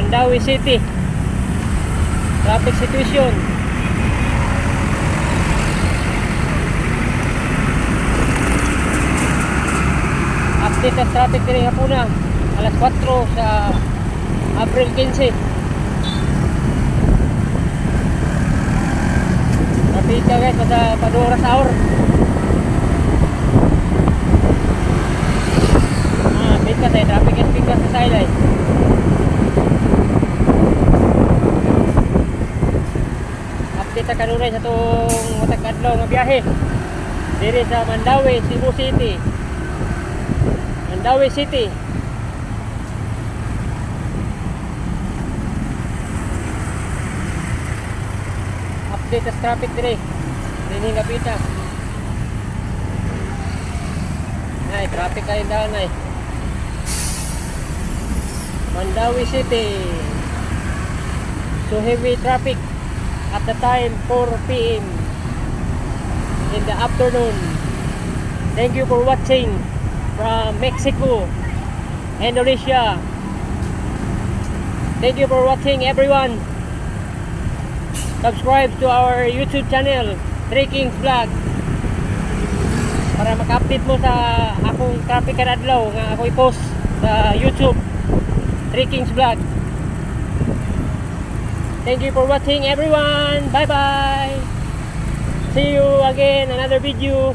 Mandawi City. Traffic situation. Update ang traffic diri hapuna alas 4 sa April 15. Traffic ka guys, pada paduras hour. Update ka sa traffic and speaker sa silay. Update ka kanunay sa itong matag adlaw nga biyahe diri sa Mandawi, Cebu City. Mandawi City. Update sa traffic dire. Dini napita. Ay, traffic kayo down ay. Mandawi City. So heavy traffic at the time 4 p.m. in the afternoon. Thank you for watching from Mexico, Indonesia. Thank you for watching everyone. Subscribe to our YouTube channel, Three Kings Vlog, para maka-update mo sa akong traffic kada adlaw nga ako i-post sa YouTube, Three Kings Vlog. Thank you for watching everyone. Bye bye. See you again another video.